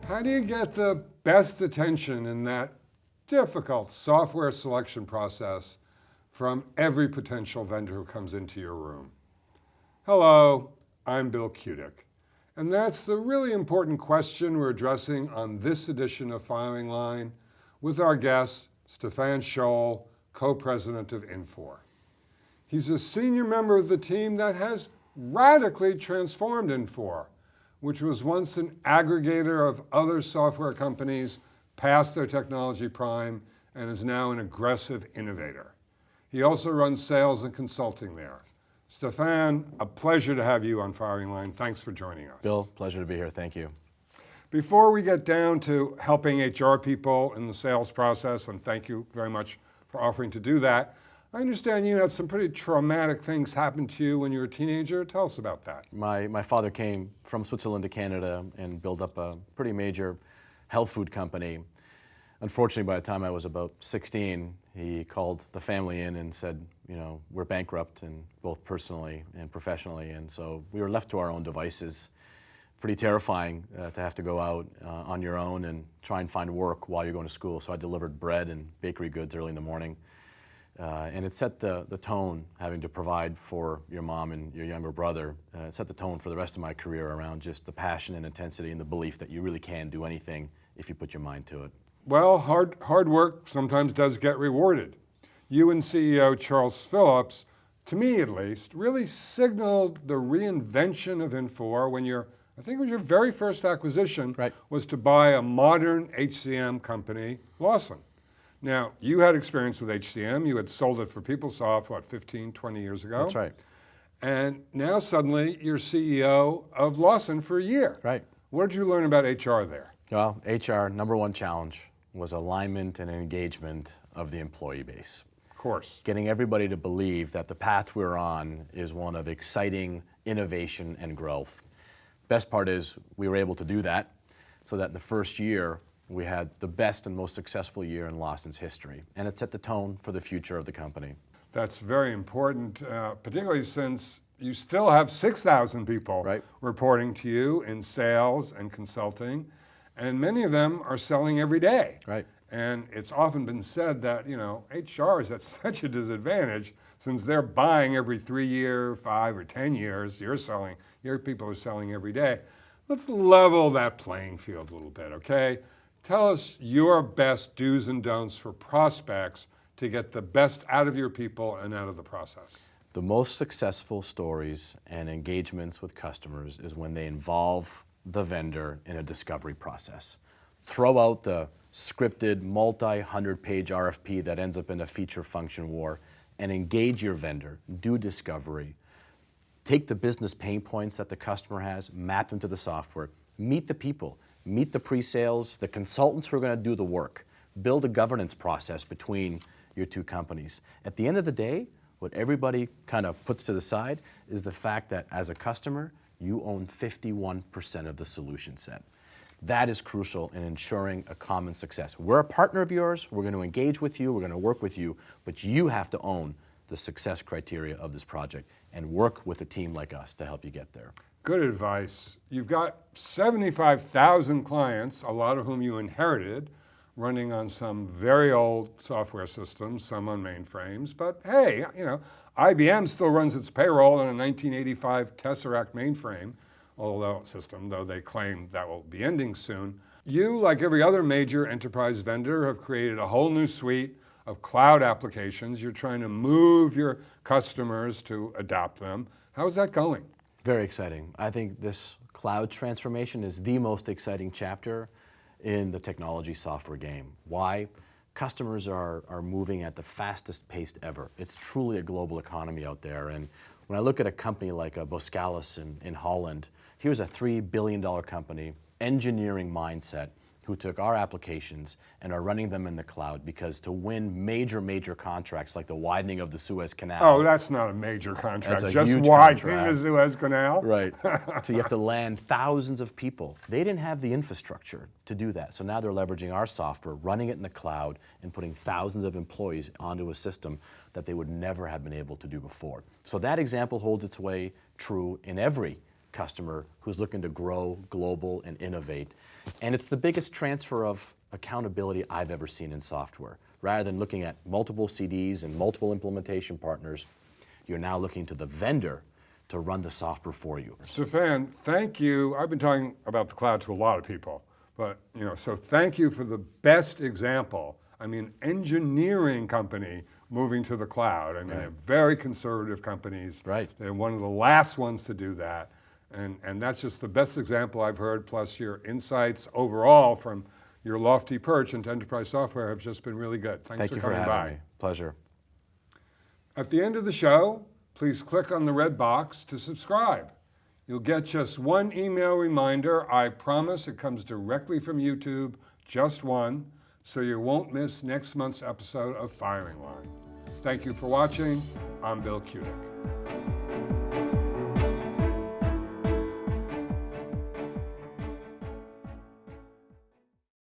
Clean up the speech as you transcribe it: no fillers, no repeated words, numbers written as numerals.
How do you get the best attention in that difficult software selection process from every potential vendor who comes into your room? Hello, I'm Bill Kutik, and that's the really important question we're addressing on this edition of Firing Line with our guest, Stephan Scholl, co-president of Infor. He's a senior member of the team that has radically transformed Infor, which was once an aggregator of other software companies past their technology prime and is now an aggressive innovator. He also runs sales and consulting there. Stephan, a pleasure to have you on Firing Line. Thanks for joining us. Bill, pleasure to be here. Thank you. Before we get down to helping HR people in the sales process, and thank you very much for offering to do that, I understand you had some pretty traumatic things happen to you when you were a teenager. Tell us about that. My father came from Switzerland to Canada and built up a pretty major health food company. Unfortunately, by the time I was about 16, he called the family in and said, we're bankrupt, and both personally and professionally. And so we were left to our own devices. Pretty terrifying to have to go out on your own and try and find work while you're going to school. So I delivered bread and bakery goods early in the morning. And it set the tone, having to provide for your mom and your younger brother. It set the tone for the rest of my career around just the passion and intensity and the belief that you really can do anything if you put your mind to it. Well, hard work sometimes does get rewarded. You and CEO Charles Phillips, to me at least, really signaled the reinvention of Infor when I think it was your very first acquisition, right, was to buy a modern HCM company, Lawson. Now, you had experience with HCM. You had sold it for PeopleSoft, 15, 20 years ago? That's right. And now suddenly you're CEO of Lawson for a year. Right. What did you learn about HR there? Well, HR, number one challenge was alignment and engagement of the employee base. Of course. Getting everybody to believe that the path we're on is one of exciting innovation and growth. Best part is we were able to do that so that in the first year, we had the best and most successful year in Lawson's history, and it set the tone for the future of the company. That's very important, particularly since you still have 6,000 people reporting to you in sales and consulting, and many of them are selling every day. Right. And it's often been said that, HR is at such a disadvantage since they're buying every 3 year, 5 or 10 years, your people are selling every day. Let's level that playing field a little bit, okay? Tell us your best do's and don'ts for prospects to get the best out of your people and out of the process. The most successful stories and engagements with customers is when they involve the vendor in a discovery process. Throw out the scripted multi-100-page RFP that ends up in a feature function war and engage your vendor, do discovery. Take the business pain points that the customer has, map them to the software, meet the people. Meet the pre-sales, the consultants who are going to do the work. Build a governance process between your two companies. At the end of the day, what everybody kind of puts to the side is the fact that as a customer, you own 51% of the solution set. That is crucial in ensuring a common success. We're a partner of yours, we're going to engage with you, we're going to work with you, but you have to own the success criteria of this project and work with a team like us to help you get there. Good advice. You've got 75,000 clients, a lot of whom you inherited, running on some very old software systems, some on mainframes. But hey, IBM still runs its payroll on a 1985 Tesseract mainframe, though they claim that will be ending soon. You, like every other major enterprise vendor, have created a whole new suite of cloud applications. You're trying to move your customers to adopt them. How's that going? Very exciting. I think this cloud transformation is the most exciting chapter in the technology software game. Why? Customers are moving at the fastest pace ever. It's truly a global economy out there. And when I look at a company like Boskalis in Holland, here's a $3 billion company, engineering mindset, who took our applications and are running them in the cloud because to win major contracts like the widening of the Suez Canal. Oh, that's not a major contract, that's a just huge widening contract. the Suez Canal? Right. So you have to land thousands of people. They didn't have the infrastructure to do that. So now they're leveraging our software, running it in the cloud, and putting thousands of employees onto a system that they would never have been able to do before. So that example holds its way true in every customer who's looking to grow global and innovate. And it's the biggest transfer of accountability I've ever seen in software. Rather than looking at multiple CDs and multiple implementation partners, you're now looking to the vendor to run the software for you. Stephan, thank you. I've been talking about the cloud to a lot of people, but so thank you for the best example. I mean, engineering company moving to the cloud. I mean, they're very conservative companies. Right. They're one of the last ones to do that. And that's just the best example I've heard, plus your insights overall from your lofty perch into enterprise software have just been really good. Thanks for coming by. Me. Pleasure. At the end of the show, please click on the red box to subscribe. You'll get just one email reminder. I promise it comes directly from YouTube, just one, so you won't miss next month's episode of Firing Line. Thank you for watching. I'm Bill Kutik.